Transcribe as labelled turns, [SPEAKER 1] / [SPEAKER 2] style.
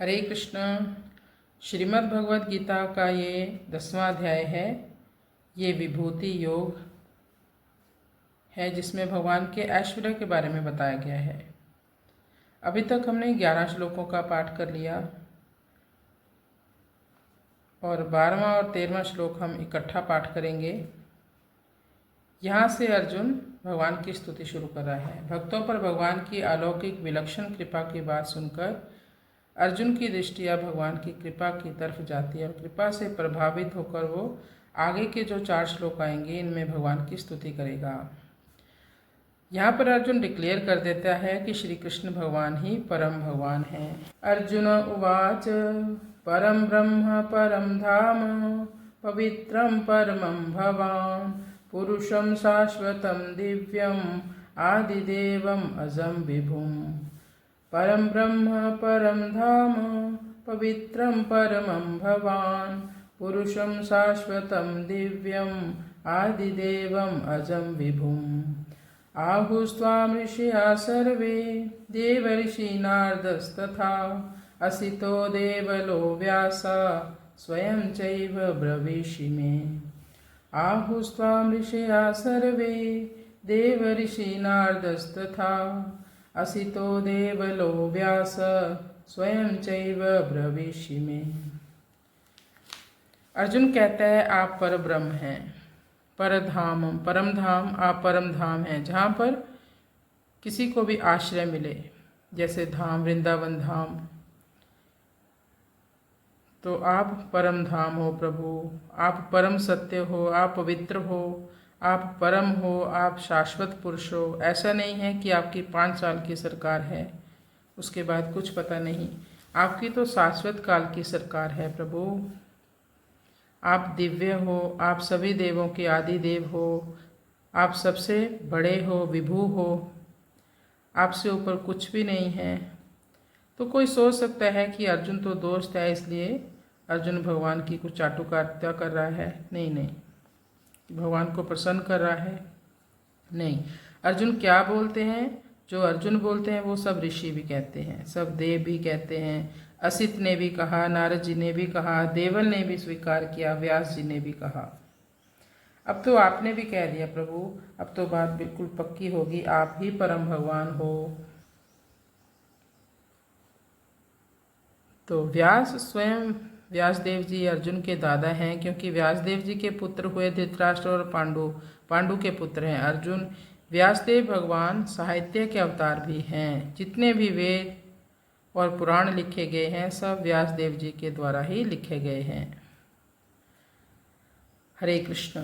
[SPEAKER 1] हरे कृष्ण। श्रीमद् भगवद गीता का ये 10वां अध्याय है। ये विभूति योग है जिसमें भगवान के ऐश्वर्य के बारे में बताया गया है। अभी तक हमने 11 श्लोकों का पाठ कर लिया और 12वां और 13वां श्लोक हम इकट्ठा पाठ करेंगे। यहाँ से अर्जुन भगवान की स्तुति शुरू कर रहा है। भक्तों पर भगवान की अलौकिक विलक्षण कृपा की बात सुनकर अर्जुन की दृष्टि अब भगवान की कृपा की तरफ जाती है और कृपा से प्रभावित होकर वो आगे के जो 4 श्लोक आएंगे इनमें भगवान की स्तुति करेगा। यहाँ पर अर्जुन डिक्लेयर कर देता है कि श्री कृष्ण भगवान ही परम भगवान है। अर्जुन उवाच परम ब्रह्म परम धाम पवित्रम परमं भवान पुरुषं शाश्वतं दिव्यम आदिदेवम अजम विभुम। परम ब्रह्म परम धाम पवित्रं परमं भवान पुरुषं शाश्वतं दिव्यम आदिदेवम अजम विभुम। आहुस्त्वां ऋषिया सर्वे देवर्षि नारदस्तथा असितो देवलो व्यासा स्वयं चैव ब्रवीषि मे। आहुस्त्वां ऋषिया सर्वे देवर्षि नारदस्तथा असितो देवलो व्यास स्वयं चैव ब्रवीषि मे। अर्जुन कहता है आप पर ब्रह्म हैं, परधाम परम धाम, आप परम धाम हैं जहाँ पर किसी को भी आश्रय मिले, जैसे धाम वृंदावन धाम। तो आप परम धाम हो प्रभु, आप परम सत्य हो, आप पवित्र हो, आप परम हो, आप शाश्वत पुरुष हो। ऐसा नहीं है कि आपकी 5 साल की सरकार है उसके बाद कुछ पता नहीं। आपकी तो शाश्वत काल की सरकार है प्रभु। आप दिव्य हो, आप सभी देवों के आदि देव हो, आप सबसे बड़े हो, विभु हो, आपसे ऊपर कुछ भी नहीं है। तो कोई सोच सकता है कि अर्जुन तो दोस्त है इसलिए अर्जुन भगवान की कुछ चाटुकारिता कर रहा है। नहीं नहीं, भगवान को प्रसन्न कर रहा है नहीं। अर्जुन क्या बोलते हैं, जो अर्जुन बोलते हैं वो सब ऋषि भी कहते हैं, सब देव भी कहते हैं। असित ने भी कहा, नारद जी ने भी कहा, देवल ने भी स्वीकार किया, व्यास जी ने भी कहा। अब तो आपने भी कह दिया प्रभु, अब तो बात बिल्कुल पक्की होगी, आप ही परम भगवान हो। तो व्यासदेव जी अर्जुन के दादा हैं, क्योंकि व्यासदेव जी के पुत्र हुए धृतराष्ट्र और पांडु के पुत्र हैं अर्जुन। व्यासदेव भगवान साहित्य के अवतार भी हैं। जितने भी वेद और पुराण लिखे गए हैं सब व्यासदेव जी के द्वारा ही लिखे गए हैं। हरे कृष्ण।